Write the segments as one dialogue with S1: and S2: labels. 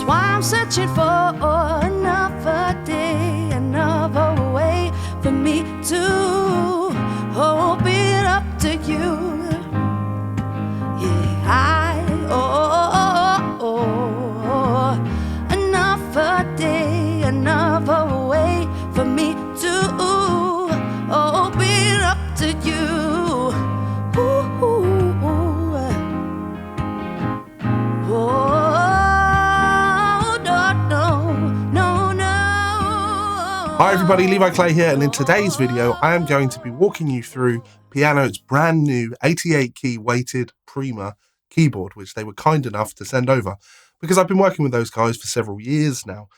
S1: why I'm searching for another day, another way for me to open up to you. Another day, another way for me to open up to you.
S2: Hi everybody, Levi Clay here, and in today's video I am going to be walking you through Pianote's brand new 88 key weighted Prima keyboard, which they were kind enough to send over, because I've been working with those guys for several years now.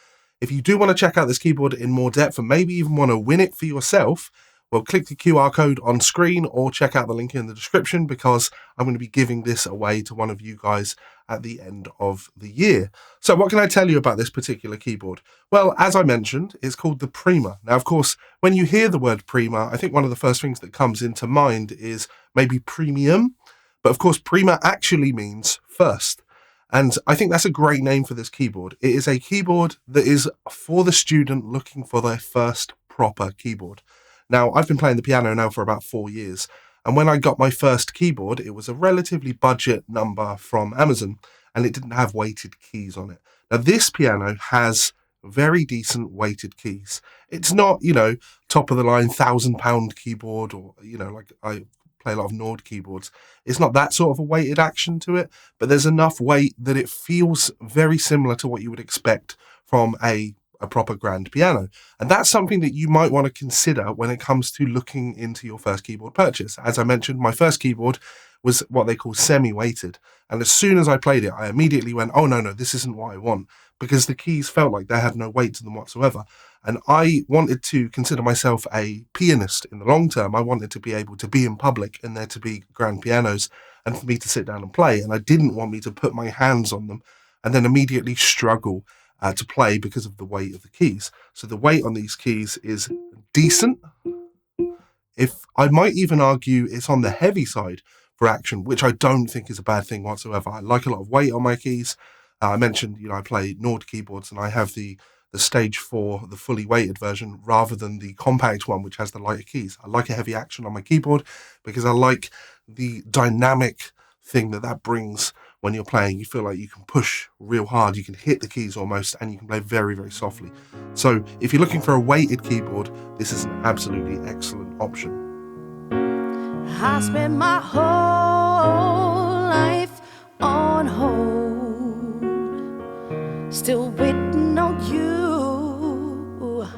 S2: If you do want to check out this keyboard in more depth and maybe even want to win it for yourself, well, click the QR code on screen or check out the link in the description, because I'm going to be giving this away to one of you guys at the end of the year. So what can I tell you about this particular keyboard? Well, as I mentioned, it's called the Prima. Now, of course, when you hear the word Prima, I think one of the first things that comes into mind is maybe premium. But of course, Prima actually means first. And I think that's a great name for this keyboard. It is a keyboard that is for the student looking for their first proper keyboard. Now, I've been playing the piano now for about 4 years. And when I got my first keyboard, it was a relatively budget number from Amazon, and it didn't have weighted keys on it. Now, this piano has very decent weighted keys. It's not, top of the line £1,000 keyboard, or, like I play a lot of Nord keyboards. It's not that sort of a weighted action to it, but there's enough weight that it feels very similar to what you would expect from a proper grand piano. And that's something that you might want to consider when it comes to looking into your first keyboard purchase. As I mentioned, my first keyboard was what they call semi-weighted. And as soon as I played it, I immediately went, oh, no, this isn't what I want, because the keys felt like they had no weight to them whatsoever. And I wanted to consider myself a pianist in the long term. I wanted to be able to be in public and there to be grand pianos and for me to sit down and play. And I didn't want me to put my hands on them and then immediately struggle to play because of the weight of the keys. So the weight on these keys is decent. If I might even argue it's on the heavy side for action, which I don't think is a bad thing whatsoever. I like a lot of weight on my keys. I mentioned, I play Nord keyboards and I have the stage 4, the fully weighted version, rather than the compact one, which has the lighter keys. I like a heavy action on my keyboard because I like the dynamic thing that brings when you're playing. You feel like you can push real hard, you can hit the keys almost, and you can play very, very softly. So if you're looking for a weighted keyboard, this is an absolutely excellent option.
S1: I spent my whole life on hold, still waiting on you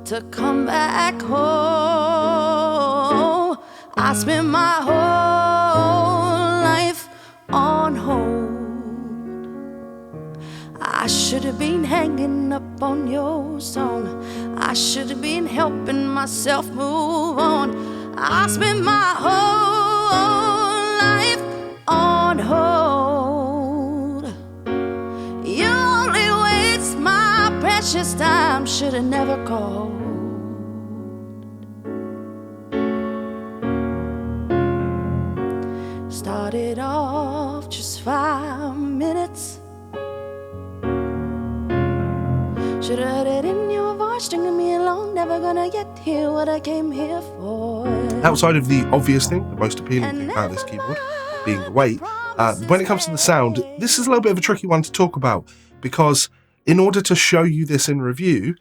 S1: to come back home. I spent my whole life on hold. I should have been hanging up on your song. I should have been helping myself move on. I spent my whole life on hold. You only waste my precious time. Should have never called. Started off just 5 minutes. Should have heard it in your voice, stringing me along. Never gonna get here what I came here for.
S2: Outside of the obvious thing, the most appealing thing about this keyboard being the weight, when it comes to the sound, this is a little bit of a tricky one to talk about, because in order to show you this in review,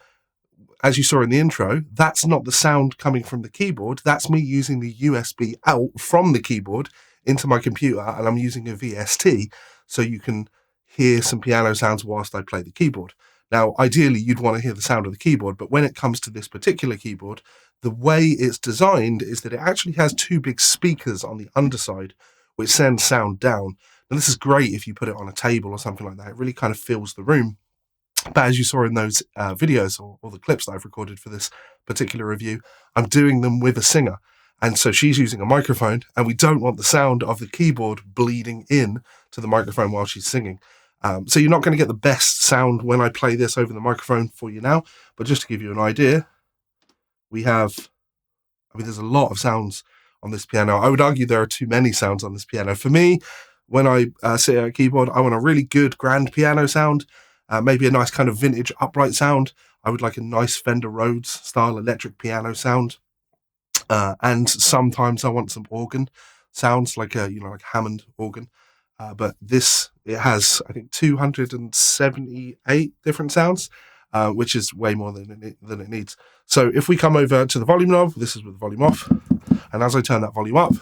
S2: as you saw in the intro, that's not the sound coming from the keyboard. That's me using the USB out from the keyboard into my computer, and I'm using a VST so you can hear some piano sounds whilst I play the keyboard. Now, ideally, you'd want to hear the sound of the keyboard, but when it comes to this particular keyboard, the way it's designed is that it actually has 2 big speakers on the underside, which send sound down. Now, this is great if you put it on a table or something like that. It really kind of fills the room. But as you saw in those videos or the clips that I've recorded for this particular review, I'm doing them with a singer. And so she's using a microphone, and we don't want the sound of the keyboard bleeding in to the microphone while she's singing. So you're not going to get the best sound when I play this over the microphone for you now. But just to give you an idea, there's a lot of sounds on this piano. I would argue there are too many sounds on this piano. For me, when I sit at a keyboard, I want a really good grand piano sound. maybe a nice kind of vintage upright sound. I would like a nice Fender Rhodes style electric piano sound. And sometimes I want some organ sounds, like a Hammond organ. But it has, I think, 278 different sounds, which is way more than it needs. So if we come over to the volume knob, this is with the volume off, and as I turn that volume up,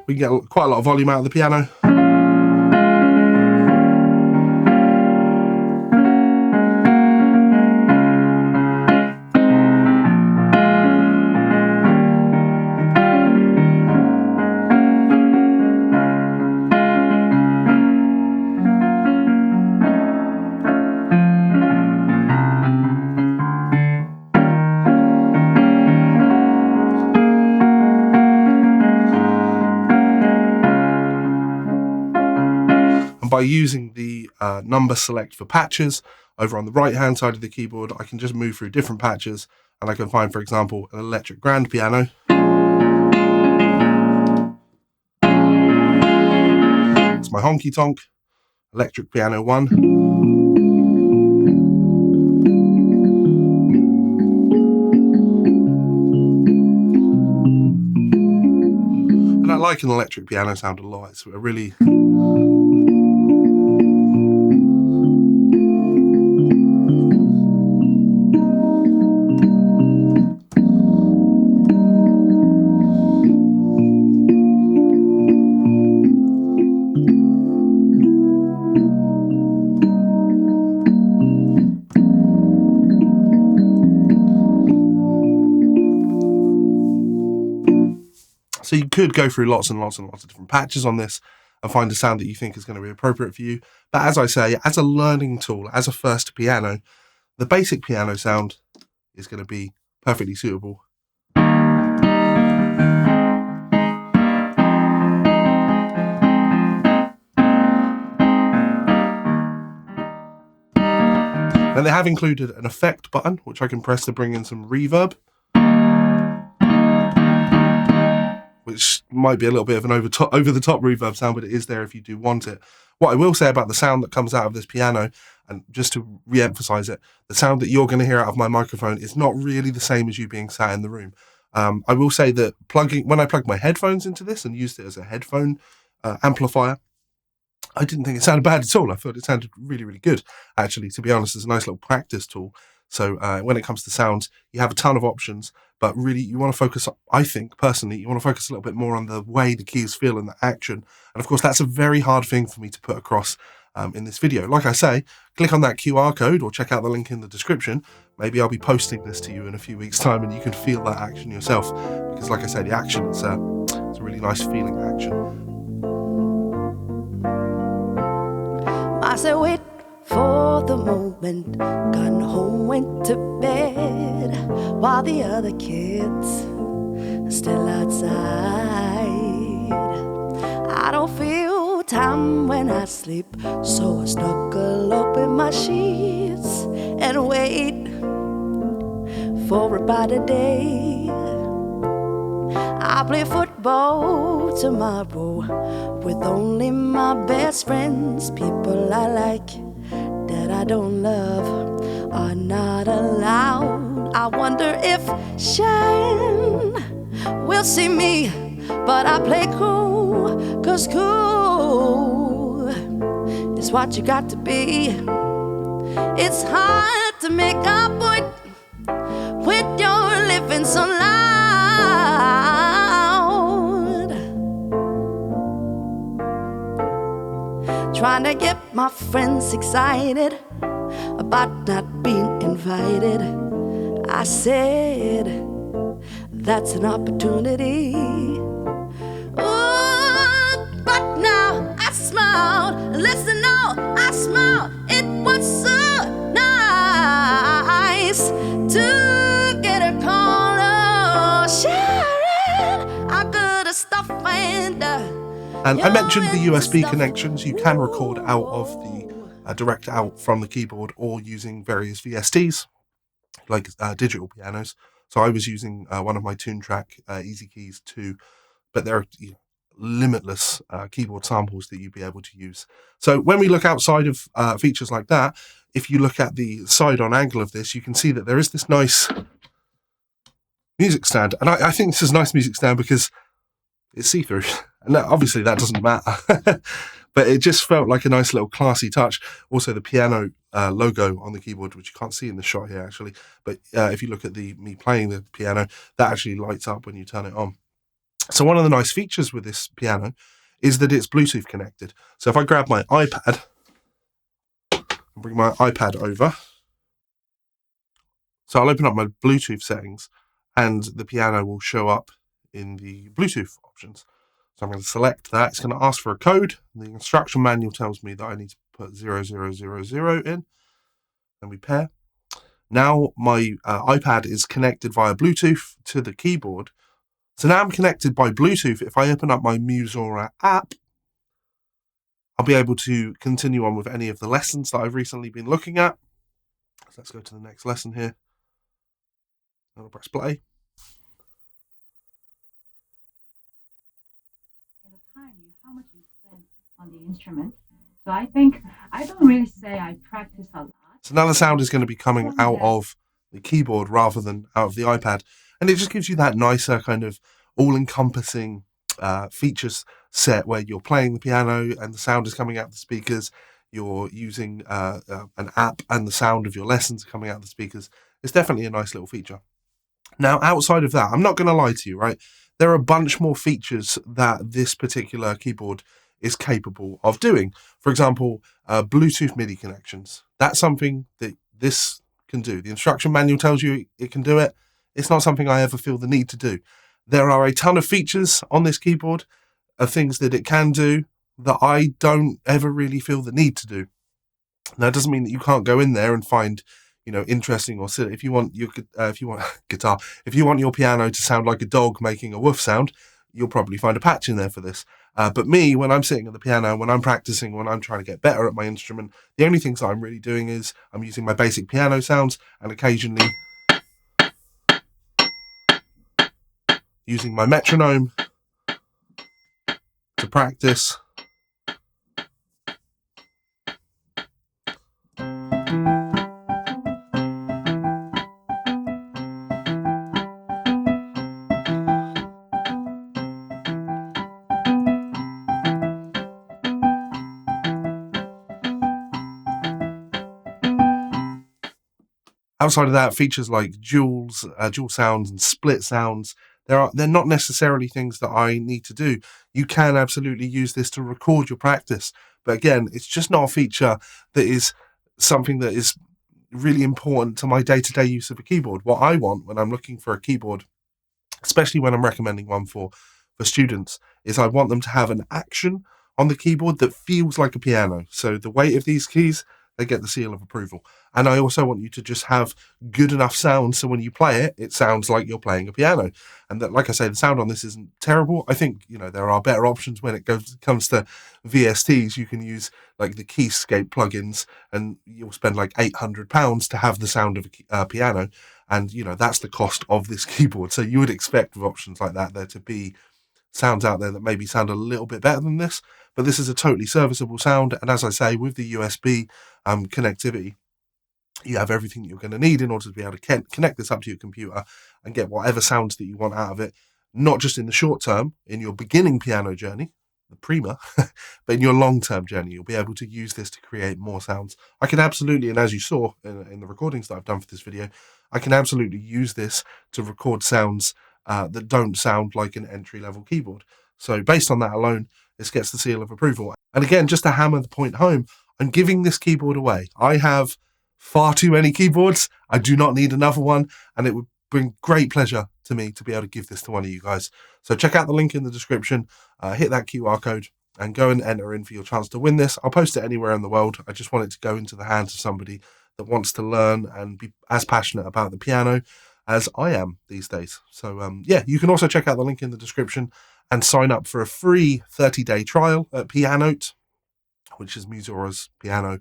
S2: we can get quite a lot of volume out of the piano. By using the number select for patches over on the right hand side of the keyboard, I can just move through different patches, and I can find, for example, an electric grand piano. It's my honky tonk electric piano 1. And I like an electric piano sound a lot. It's a really So you could go through lots and lots and lots of different patches on this and find a sound that you think is going to be appropriate for you. But as I say, as a learning tool, as a first piano, the basic piano sound is going to be perfectly suitable. Then they have included an effect button, which I can press to bring in some reverb, which might be a little bit of an over-the-top reverb sound, but it is there if you do want it. What I will say about the sound that comes out of this piano, and just to re-emphasize it, the sound that you're going to hear out of my microphone is not really the same as you being sat in the room. I will say that when I plugged my headphones into this and used it as a headphone amplifier, I didn't think it sounded bad at all. I thought it sounded really, really good, actually, to be honest. It's a nice little practice tool. So when it comes to sounds, you have a ton of options, but really you want to focus, I think, personally, you want to focus a little bit more on the way the keys feel and the action. And of course, that's a very hard thing for me to put across in this video. Like I say, click on that QR code or check out the link in the description. Maybe I'll be posting this to you in a few weeks' time and you can feel that action yourself. Because like I say, the action, it's a really nice feeling action.
S1: I said, wait for the moment, gone home, went to bed, while the other kids are still outside. I don't feel time when I sleep, so I snuggle up in my sheets and wait for a brighter day. I play football tomorrow with only my best friends. People I like that I don't love are not allowed. I wonder if Shane will see me, but I play cool, 'cause cool is what you got to be. It's hard to make a point with your living so loud, trying to get my friends excited about not being invited. I said, that's an opportunity. Ooh, but now I smiled. Listen, now I smiled. It was so nice to get a call. Oh, Sharon, I could have stopped and
S2: I mentioned the USB connections. You can record out of the direct out from the keyboard or using various VSTs, like digital pianos. So I was using one of my Tune Track Easy Keys 2, but there are limitless keyboard samples that you'd be able to use. So when we look outside of features like that, if you look at the side-on angle of this, you can see that there is this nice music stand. And I think this is a nice music stand because it's see-through. And obviously that doesn't matter. But it just felt like a nice little classy touch. Also the piano logo on the keyboard, which you can't see in the shot here actually. But if you look at me playing the piano, that actually lights up when you turn it on. So one of the nice features with this piano is that it's Bluetooth connected. So if I grab my iPad and bring my iPad over, so I'll open up my Bluetooth settings and the piano will show up in the Bluetooth options. So I'm going to select that. It's going to ask for a code. The instruction manual tells me that I need to put 0000 in, and we pair. Now my iPad is connected via Bluetooth to the keyboard. So now I'm connected by Bluetooth. If I open up my Musora app, I'll be able to continue on with any of the lessons that I've recently been looking at. So let's go to the next lesson here. I'll press play.
S3: How much you spend on the instrument. So I think I don't really say I practice a lot.
S2: So now the sound is going to be coming out of the keyboard rather than out of the iPad. And it just gives you that nicer kind of all-encompassing features set where you're playing the piano and the sound is coming out the speakers. You're using an app and the sound of your lessons are coming out the speakers. It's definitely a nice little feature. Now, outside of that, I'm not going to lie to you, right? There are a bunch more features that this particular keyboard is capable of doing. For example, Bluetooth MIDI connections. That's something that this can do. The instruction manual tells you it can do it. It's not something I ever feel the need to do. There are a ton of features on this keyboard of things that it can do that I don't ever really feel the need to do. Now, it doesn't mean that you can't go in there and find, interesting or silly. If you want your guitar, if you want your piano to sound like a dog making a woof sound, you'll probably find a patch in there for this. But me, when I'm sitting at the piano, when I'm practicing, when I'm trying to get better at my instrument, the only things that I'm really doing is I'm using my basic piano sounds and occasionally using my metronome to practice. Outside of that, features like dual sounds and split sounds, they're not necessarily things that I need to do. You can absolutely use this to record your practice. But again, it's just not a feature that is something that is really important to my day-to-day use of a keyboard. What I want when I'm looking for a keyboard, especially when I'm recommending one for students, is I want them to have an action on the keyboard that feels like a piano. So the weight of these keys, they get the seal of approval. And I also want you to just have good enough sound so when you play it, it sounds like you're playing a piano. And that, like I say, the sound on this isn't terrible. I think, there are better options when it comes to VSTs. You can use like the Keyscape plugins and you'll spend like £800 to have the sound of a piano. And, that's the cost of this keyboard. So you would expect with options like that there to be sounds out there that maybe sound a little bit better than this. But this is a totally serviceable sound. And as I say, with the USB connectivity, you have everything you're going to need in order to be able to connect this up to your computer and get whatever sounds that you want out of it, not just in the short term, in your beginning piano journey, the Prima, but in your long-term journey, you'll be able to use this to create more sounds. I can absolutely, and as you saw in the recordings that I've done for this video, I can absolutely use this to record sounds that don't sound like an entry-level keyboard. So based on that alone, this gets the seal of approval. And again, just to hammer the point home, I'm giving this keyboard away. I have far too many keyboards. I do not need another one, and it would bring great pleasure to me to be able to give this to one of you guys. So check out the link in the description, hit that QR code and go and enter in for your chance to win this. I'll post it anywhere in the world. I just want it to go into the hands of somebody that wants to learn and be as passionate about the piano as I am these days. So you can also check out the link in the description and sign up for a free 30-day trial at Pianote, which is Musora's piano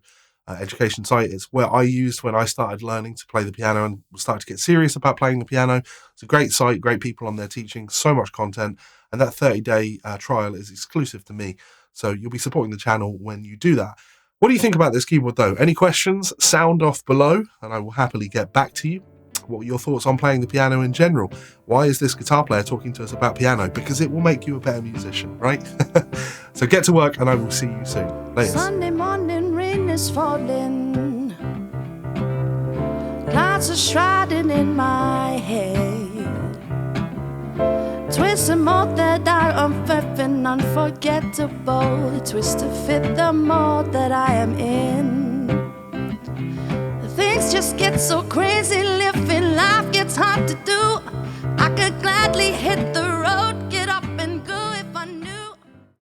S2: education site. It's where I used when I started learning to play the piano and started to get serious about playing the piano. It's a great site, great people on there teaching, so much content. and that 30-day trial is exclusive to me. So you'll be supporting the channel when you do that. What do you think about this keyboard though? Any questions? Sound off below and I will happily get back to you. What are your thoughts on playing the piano in general? Why is this guitar player talking to us about piano? Because it will make you a better musician, right? So get to work and I will see you soon. Later.
S1: Sunday morning rain is falling. Clouds are shrouding in my head. Twists and mold that are unfurling, unforgettable. The twist to fit the mold that I am in. Things just get so crazy, living life gets hard to do. I could gladly hit the road